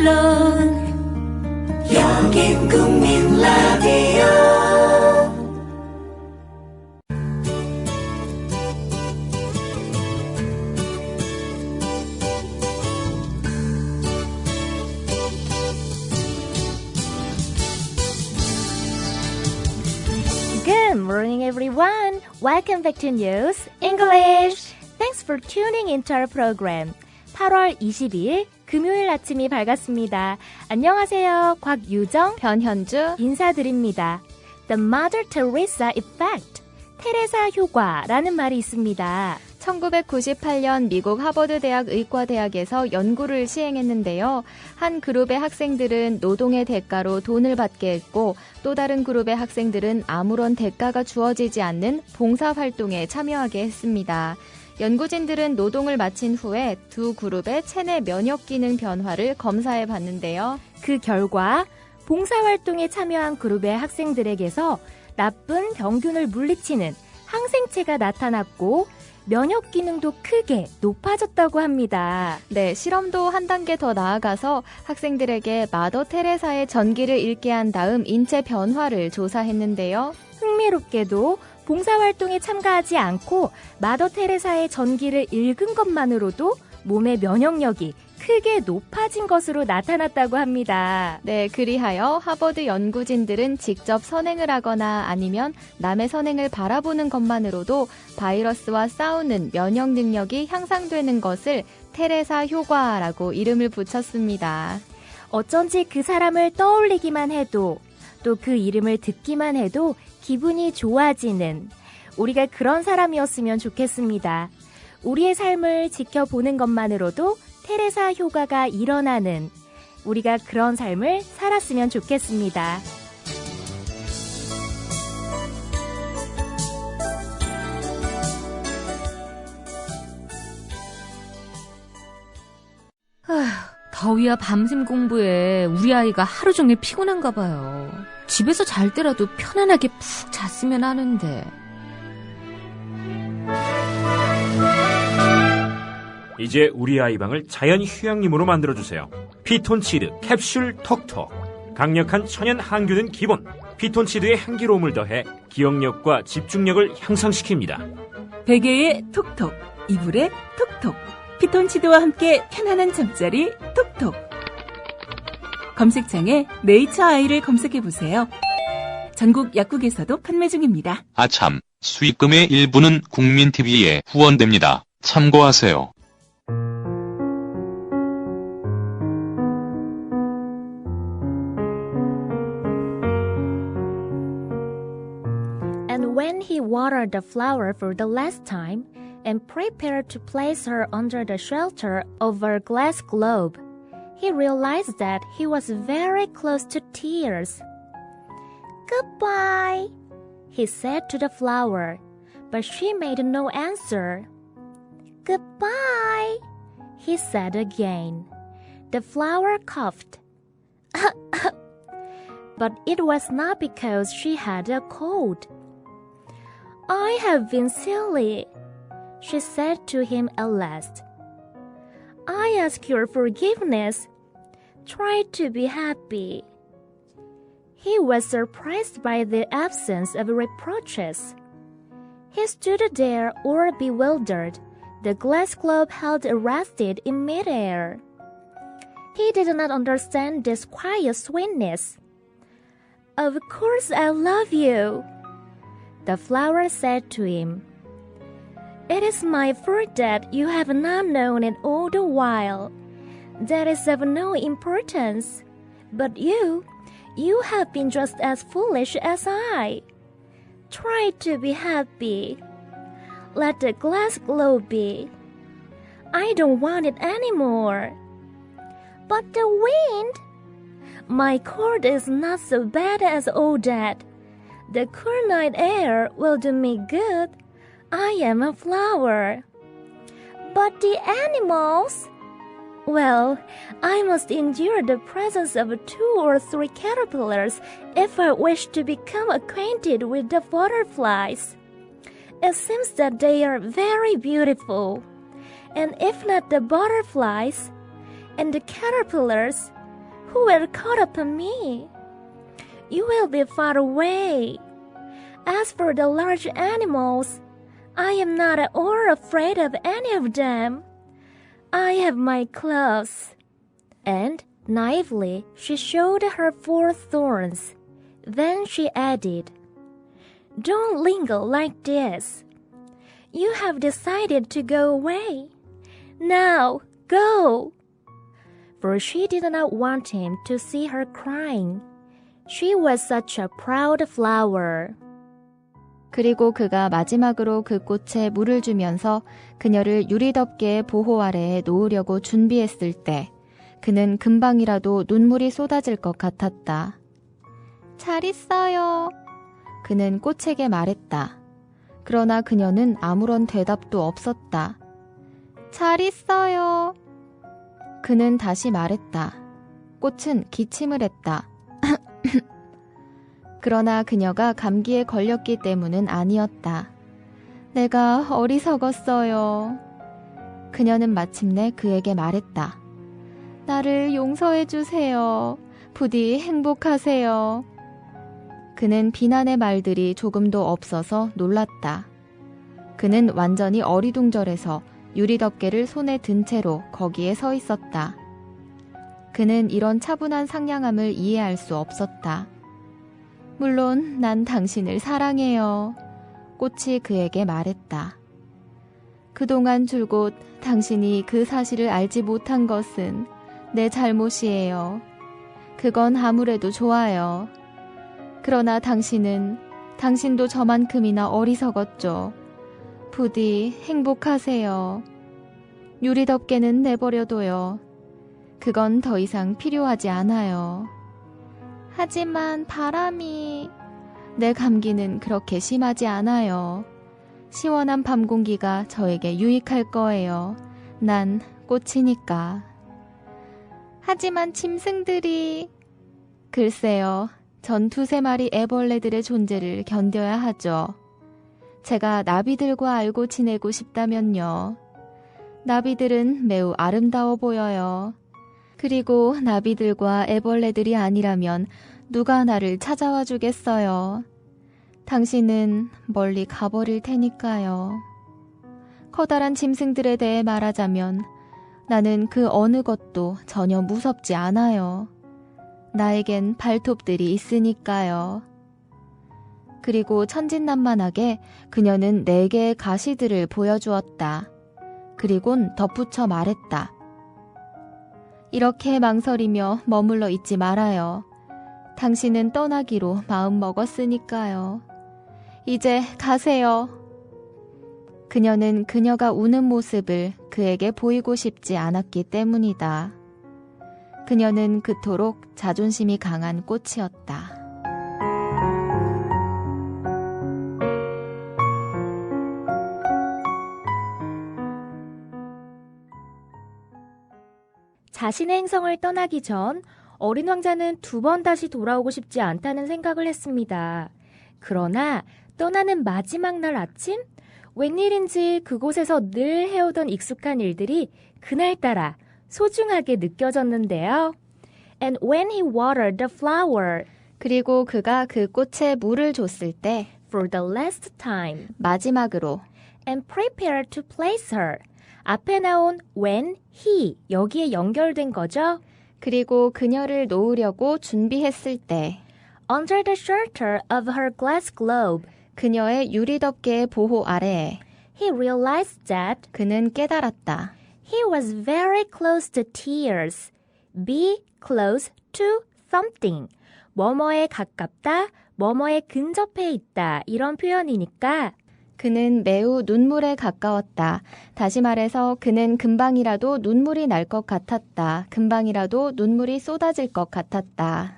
물론 여긴 국민 라디오. Good morning, everyone. Welcome back to News English. Thanks for tuning into our program. 8월 22일 금요일 아침이 밝았습니다. 안녕하세요. 곽유정, 변현주 인사드립니다. The Mother Teresa Effect, 테레사 효과라는 말이 있습니다. 1998년 미국 하버드 대학 의과대학에서 연구를 시행했는데요. 한 그룹의 학생들은 노동의 대가로 돈을 받게 했고 또 다른 그룹의 학생들은 아무런 대가가 주어지지 않는 봉사활동에 참여하게 했습니다. 연구진들은 노동을 마친 후에 두 그룹의 체내 면역 기능 변화를 검사해 봤는데요. 그 결과 봉사활동에 참여한 그룹의 학생들에게서 나쁜 병균을 물리치는 항생체가 나타났고 면역 기능도 크게 높아졌다고 합니다. 네, 실험도 한 단계 더 나아가서 학생들에게 마더 테레사의 전기를 읽게 한 다음 인체 변화를 조사했는데요. 흥미롭게도 봉사활동에 참가하지 않고 마더 테레사의 전기를 읽은 것만으로도 몸의 면역력이 크게 높아진 것으로 나타났다고 합니다. 네, 그리하여 하버드 연구진들은 직접 선행을 하거나 아니면 남의 선행을 바라보는 것만으로도 바이러스와 싸우는 면역 능력이 향상되는 것을 테레사 효과라고 이름을 붙였습니다. 어쩐지 그 사람을 떠올리기만 해도 또 그 이름을 듣기만 해도 기분이 좋아지는 우리가 그런 사람이었으면 좋겠습니다. 우리의 삶을 지켜보는 것만으로도 테레사 효과가 일어나는 우리가 그런 삶을 살았으면 좋겠습니다. 더위와 밤샘 공부에 우리 아이가 하루 종일 피곤한가 봐요. 집에서 잘 때라도 편안하게 푹 잤으면 하는데. 이제 우리 아이 방을 자연 휴양림으로 만들어주세요. 피톤치드 캡슐 톡톡. 강력한 천연 항균은 기본. 피톤치드의 향기로움을 더해 기억력과 집중력을 향상시킵니다. 베개에 톡톡, 이불에 톡톡. 피톤치드와 함께 편안한 잠자리 톡톡. 검색창에 네이처 아이를 검색해보세요. 전국 약국에서도 판매 중입니다. 아참, 수익금의 일부는 국민TV에 후원됩니다. 참고하세요. And when he watered the flower for the last time and prepared to place her under the shelter of a glass globe, he realized that he was very close to tears. "Goodbye," he said to the flower, but she made no answer. "Goodbye," he said again. The flower coughed. But it was not because she had a cold. "I have been silly," she said to him at last. "I ask your forgiveness. Try to be happy." He was surprised by the absence of reproaches. He stood there all bewildered, the glass globe held arrested in midair. He did not understand this quiet sweetness. "Of course I love you," the flower said to him. "It is my fault that you have not known it all the while. That is of no importance. But you have been just as foolish as I. Try to be happy. Let the glass globe be. I don't want it anymore." "But the wind?" "My cold is not so bad as all that. The cool night air will do me good. I am a flower." "But the animals?" "Well, I must endure the presence of 2 or 3 caterpillars if I wish to become acquainted with the butterflies. It seems that they are very beautiful. And if not the butterflies and the caterpillars, who will call upon me? You will be far away. As for the large animals, I am not at all afraid of any of them. I have my claws. And naively she showed her 4 thorns. Then she added, Don't linger like this. You have decided to go away. Now, go! For she did not want him to see her crying. She was such a proud flower. 그리고 그가 마지막으로 그 꽃에 물을 주면서 그녀를 유리덮개 보호 아래에 놓으려고 준비했을 때 그는 금방이라도 눈물이 쏟아질 것 같았다. 잘 있어요. 그는 꽃에게 말했다. 그러나 그녀는 아무런 대답도 없었다. 잘 있어요. 그는 다시 말했다. 꽃은 기침을 했다. 그러나 그녀가 감기에 걸렸기 때문은 아니었다. 내가 어리석었어요. 그녀는 마침내 그에게 말했다. 나를 용서해 주세요. 부디 행복하세요. 그는 비난의 말들이 조금도 없어서 놀랐다. 그는 완전히 어리둥절해서 유리덮개를 손에 든 채로 거기에 서 있었다. 그는 이런 차분한 상냥함을 이해할 수 없었다. 물론 난 당신을 사랑해요. 꽃이 그에게 말했다. 그동안 줄곧 당신이 그 사실을 알지 못한 것은 내 잘못이에요. 그건 아무래도 좋아요. 그러나 당신도 저만큼이나 어리석었죠. 부디 행복하세요. 유리덮개는 내버려둬요. 그건 더 이상 필요하지 않아요. 하지만 바람이... 내 감기는 그렇게 심하지 않아요. 시원한 밤 공기가 저에게 유익할 거예요. 난 꽃이니까. 하지만 짐승들이... 글쎄요. 전 2-3마리 애벌레들의 존재를 견뎌야 하죠. 제가 나비들과 알고 지내고 싶다면요. 나비들은 매우 아름다워 보여요. 그리고 나비들과 애벌레들이 아니라면 누가 나를 찾아와 주겠어요. 당신은 멀리 가버릴 테니까요. 커다란 짐승들에 대해 말하자면 나는 그 어느 것도 전혀 무섭지 않아요. 나에겐 발톱들이 있으니까요. 그리고 천진난만하게 그녀는 4개의 가시들을 보여주었다. 그리곤 덧붙여 말했다. 이렇게 망설이며 머물러 있지 말아요. 당신은 떠나기로 마음 먹었으니까요. 이제 가세요. 그녀는 그녀가 우는 모습을 그에게 보이고 싶지 않았기 때문이다. 그녀는 그토록 자존심이 강한 꽃이었다. 자신의 행성을 떠나기 전 어린 왕자는 2번 다시 돌아오고 싶지 않다는 생각을 했습니다. 그러나 떠나는 마지막 날 아침 웬일인지 그곳에서 늘 해오던 익숙한 일들이 그날따라 소중하게 느껴졌는데요. And when he watered the flower, 그리고 그가 그 꽃에 물을 줬을 때 for the last time, 마지막으로 and prepared to place her, 앞에 나온 when he, 여기에 연결된 거죠. 그리고 그녀를 놓으려고 준비했을 때 under the shelter of her glass globe, 그녀의 유리덮개의 보호 아래에 he realized that 그는 깨달았다. he was very close to tears. Be close to something. 뭐뭐에 가깝다, 뭐뭐에 근접해 있다 이런 표현이니까 그는 매우 눈물에 가까웠다. 다시 말해서 그는 금방이라도 눈물이 날 것 같았다. 금방이라도 눈물이 쏟아질 것 같았다.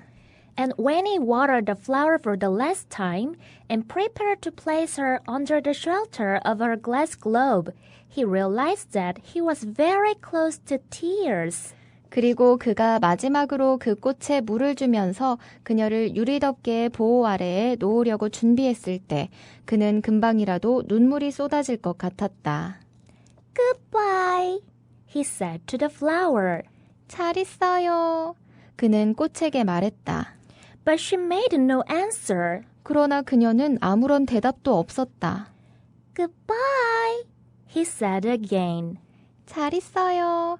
And when he watered the flower for the last time and prepared to place her under the shelter of her glass globe, he realized that he was very close to tears. 그리고 그가 마지막으로 그 꽃에 물을 주면서 그녀를 유리덮개의 보호 아래에 놓으려고 준비했을 때 그는 금방이라도 눈물이 쏟아질 것 같았다. Goodbye, he said to the flower. 잘 있어요. 그는 꽃에게 말했다. But she made no answer. 그러나 그녀는 아무런 대답도 없었다. Goodbye, he said again. 잘 있어요.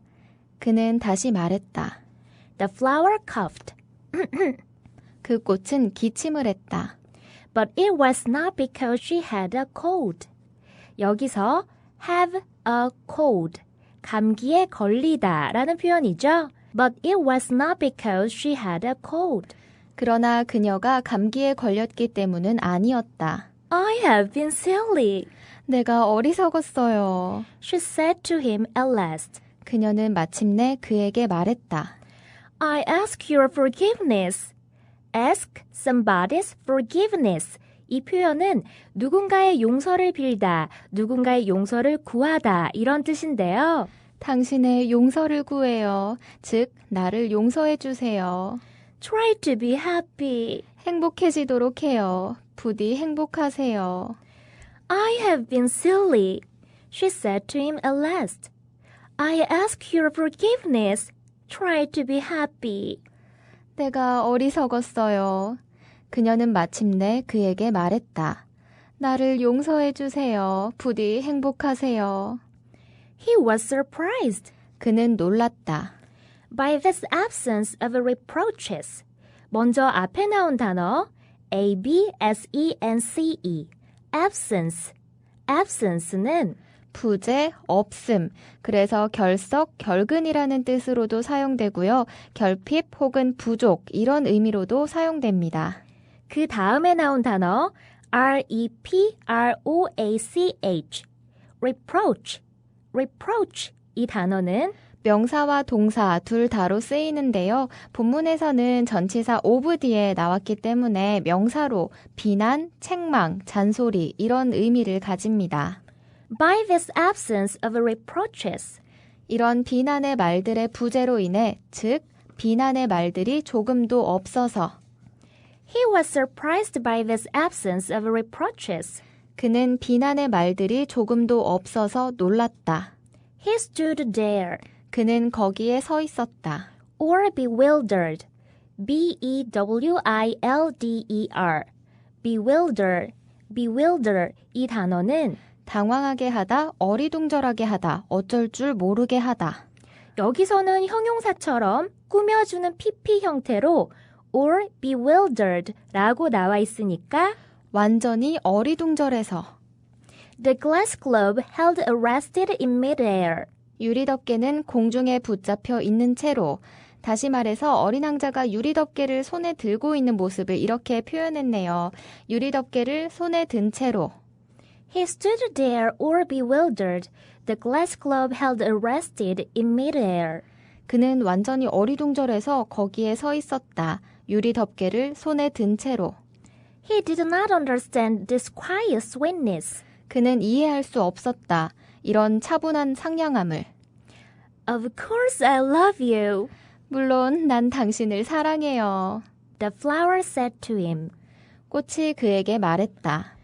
그는 다시 말했다. The flower coughed, 그 꽃은 기침을 했다. but it was not because she had a cold. 여기서 have a cold, 감기에 걸리다 라는 표현이죠. But it was not because she had a cold. 그러나 그녀가 감기에 걸렸기 때문은 아니었다. I have been silly, 내가 어리석었어요. she said to him at last. 그녀는 마침내 그에게 말했다. I ask your forgiveness. Ask somebody's forgiveness. 이 표현은 누군가의 용서를 빌다, 누군가의 용서를 구하다 이런 뜻인데요. 당신의 용서를 구해요. 즉, 나를 용서해 주세요. Try to be happy. 행복해지도록 해요. 부디 행복하세요. I have been silly, she said to him at last. I ask your forgiveness. Try to be happy. 내가 어리석었어요. 그녀는 마침내 그에게 말했다. 나를 용서해 주세요. 부디 행복하세요. He was surprised 그는 놀랐다. by this absence of reproaches. 먼저 앞에 나온 단어 absence, absence. absence는 부재, 없음. 그래서 결석, 결근이라는 뜻으로도 사용되고요. 결핍 혹은 부족 이런 의미로도 사용됩니다. 그 다음에 나온 단어 reproach, reproach, reproach. 이 단어는 명사와 동사 둘 다로 쓰이는데요. 본문에서는 전치사 of 뒤에 나왔기 때문에 명사로 비난, 책망, 잔소리 이런 의미를 가집니다. by this absence of reproaches. 이런 비난의 말들의 부재로 인해, 즉 비난의 말들이 조금도 없어서 He was surprised by this absence of reproaches. 그는 비난의 말들이 조금도 없어서 놀랐다. He stood there, 그는 거기에 서 있었다. or bewildered, bewildered, bewilder. 이 단어는 당황하게 하다, 어리둥절하게 하다, 어쩔 줄 모르게 하다. 여기서는 형용사처럼 꾸며주는 PP 형태로 or bewildered 라고 나와 있으니까 완전히 어리둥절해서. The glass globe held arrested in midair. 유리덮개는 공중에 붙잡혀 있는 채로, 다시 말해서 어린 왕자가 유리덮개를 손에 들고 있는 모습을 이렇게 표현했네요. 유리덮개를 손에 든 채로. He stood there or bewildered. The glass globe held arrested in midair. 그는 완전히 어리둥절해서 거기에 서 있었다. 유리덮개를 손에 든 채로. He did not understand this quiet sweetness. 그는 이해할 수 없었다. 이런 차분한 상냥함을. Of course I love you, 물론 난 당신을 사랑해요. the flower said to him. 꽃이 그에게 말했다.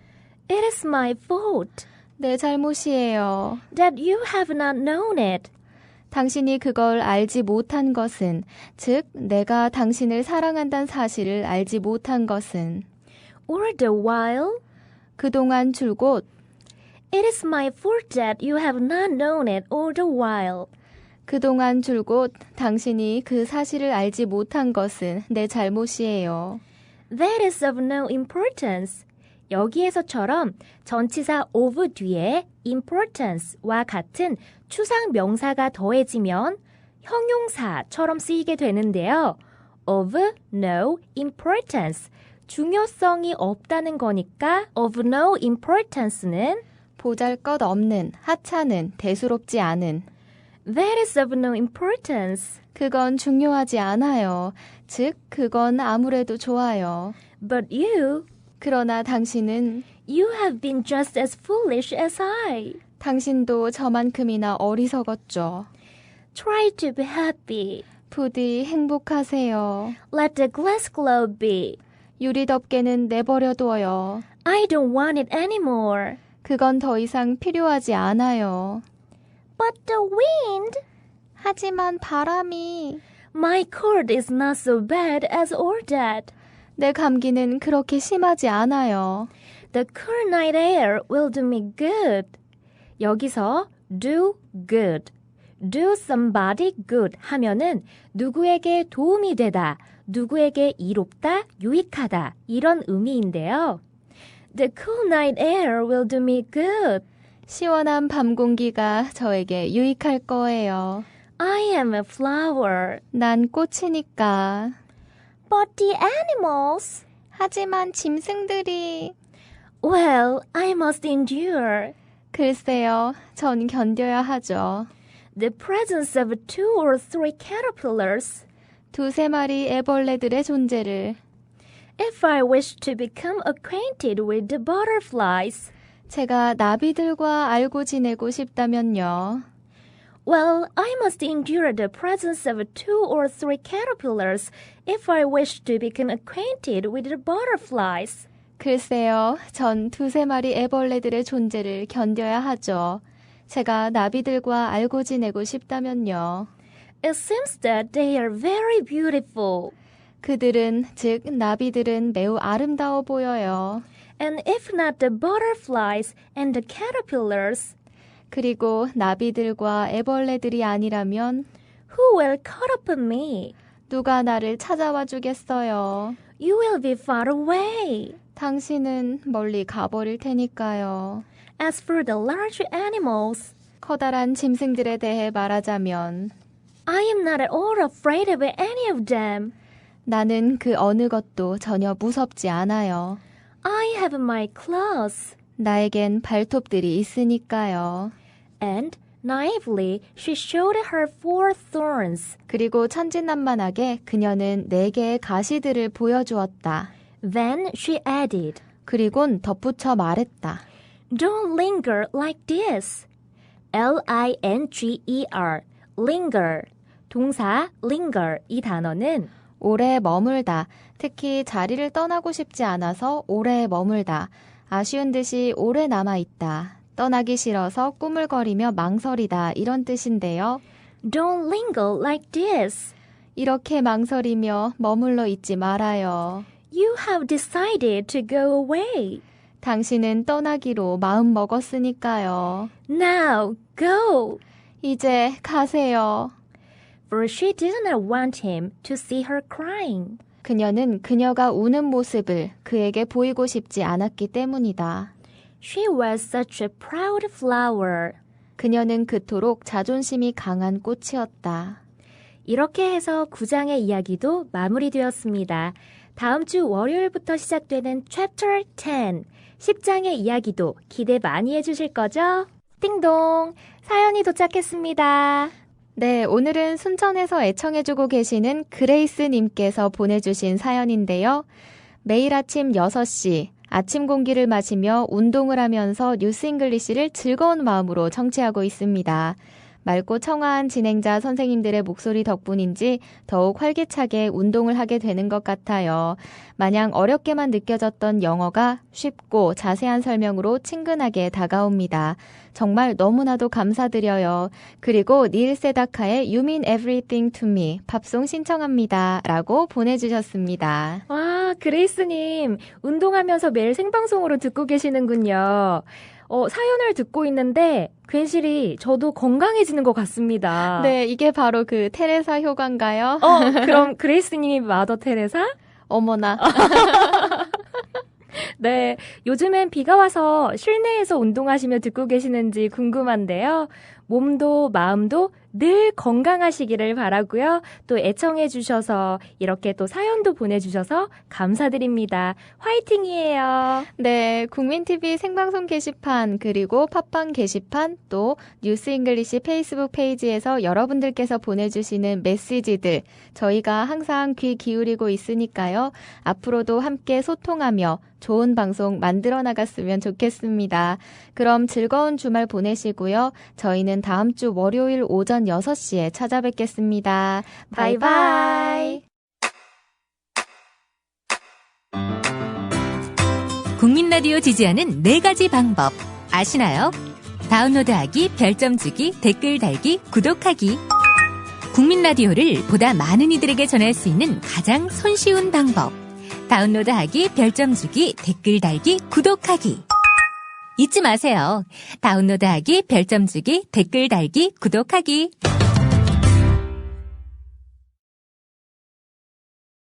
It is my fault 내 잘못이에요. that you have not known it. 당신이 그걸 알지 못한 것은, 즉 내가 당신을 사랑한다는 사실을 알지 못한 것은, All the while, 그동안 줄곧 it is my fault that you have not known it all the while. 그동안 줄곧 당신이 그 사실을 알지 못한 것은 내 잘못이에요. That is of no importance. 여기에서처럼 전치사 of 뒤에 importance와 같은 추상 명사가 더해지면 형용사처럼 쓰이게 되는데요. Of no importance. 중요성이 없다는 거니까 of no importance는 보잘것없는, 하찮은, 대수롭지 않은. That is of no importance. 그건 중요하지 않아요. 즉, 그건 아무래도 좋아요. But you 그러나 당신은, You have been just as foolish as I. 당신도 저만큼이나 어리석었죠. Try to be happy. 부디 행복하세요. Let the glass globe be. 유리덮개는 내버려둬요. I don't want it anymore. 그건 더 이상 필요하지 않아요. But the wind, 하지만 바람이, My cold is not so bad as all that. 내 감기는 그렇게 심하지 않아요. The cool night air will do me good. 여기서 do good, do somebody good 하면은 누구에게 도움이 되다, 누구에게 이롭다, 유익하다 이런 의미인데요. The cool night air will do me good. 시원한 밤 공기가 저에게 유익할 거예요. I am a flower. 난 꽃이니까. But the animals. 하지만 짐승들이. Well, I must endure. 글쎄요, 전 견뎌야 하죠. The presence of 2 or 3 caterpillars. 2-3마리 애벌레들의 존재를. If I wish to become acquainted with the butterflies. 제가 나비들과 알고 지내고 싶다면요. Well, I must endure the presence of 2 or 3 caterpillars if I wish to become acquainted with the butterflies. 글쎄요, 전 2-3마리 애벌레들의 존재를 견뎌야 하죠. 제가 나비들과 알고 지내고 싶다면요. It seems that they are very beautiful. 그들은, 즉 나비들은 매우 아름다워 보여요. And if not the butterflies and the caterpillars, 그리고 나비들과 애벌레들이 아니라면 who will caught up on me? 누가 나를 찾아와 주겠어요. You will be far away. 당신은 멀리 가버릴 테니까요. As for the large animals, 커다란 짐승들에 대해 말하자면 I am not at all afraid of any of them. 나는 그 어느 것도 전혀 무섭지 않아요. I have my claws. 나에겐 발톱들이 있으니까요. And naively she showed her 4 thorns. 그리고 천진난만하게 그녀는 4개의 가시들을 보여주었다. Then she added, 그리곤 덧붙여 말했다. Don't linger like this. Linger, linger. 동사 linger 이 단어는 오래 머물다, 특히 자리를 떠나고 싶지 않아서 오래 머물다, 아쉬운 듯이 오래 남아있다, 떠나기 싫어서 꾸물거리며 망설이다 이런 뜻인데요. Don't linger like this. 이렇게 망설이며 머물러 있지 말아요. You have decided to go away. 당신은 떠나기로 마음 먹었으니까요. Now go. 이제 가세요. For she did not want him to see her crying. 그녀는 그녀가 우는 모습을 그에게 보이고 싶지 않았기 때문이다. She was such a proud flower. 그녀는 그토록 자존심이 강한 꽃이었다. 이렇게 해서 9장의 이야기도 마무리되었습니다. 다음 주 월요일부터 시작되는 Chapter 10, 10장의 이야기도 기대 많이 해주실 거죠? 띵동! 사연이 도착했습니다. 네, 오늘은 순천에서 애청해주고 계시는 그레이스님께서 보내주신 사연인데요. 매일 아침 6시 아침 공기를 마시며 운동을 하면서 뉴스 잉글리시를 즐거운 마음으로 청취하고 있습니다. 맑고 청아한 진행자 선생님들의 목소리 덕분인지 더욱 활기차게 운동을 하게 되는 것 같아요. 마냥 어렵게만 느껴졌던 영어가 쉽고 자세한 설명으로 친근하게 다가옵니다. 정말 너무나도 감사드려요. 그리고 닐 세다카의 You Mean Everything to Me 팝송 신청합니다. 라고 보내주셨습니다. 와, 그레이스님, 운동하면서 매일 생방송으로 듣고 계시는군요. 사연을 듣고 있는데 괜시리 저도 건강해지는 것 같습니다. 네, 이게 바로 그 테레사 효과인가요? 그럼 그레이스님이 마더 테레사? 어머나. 네, 요즘엔 비가 와서 실내에서 운동하시며 듣고 계시는지 궁금한데요. 몸도 마음도 늘 건강하시기를 바라고요. 또 애청해 주셔서 이렇게 또 사연도 보내주셔서 감사드립니다. 화이팅이에요. 네, 국민TV 생방송 게시판 그리고 팟빵 게시판 또 뉴스 잉글리시 페이스북 페이지에서 여러분들께서 보내주시는 메시지들 저희가 항상 귀 기울이고 있으니까요. 앞으로도 함께 소통하며 좋은 방송 만들어 나갔으면 좋겠습니다. 그럼 즐거운 주말 보내시고요. 저희는 다음 주 월요일 오전 6시에 찾아뵙겠습니다. 바이바이. 국민 라디오 지지하는 4가지 방법 아시나요? 다운로드하기, 별점 주기, 댓글 달기, 구독하기. 국민 라디오를 보다 많은 이들에게 전할 수 있는 가장 손쉬운 방법. 다운로드하기, 별점 주기, 댓글 달기, 구독하기. 잊지 마세요. 다운로드하기, 별점 주기, 댓글 달기, 구독하기.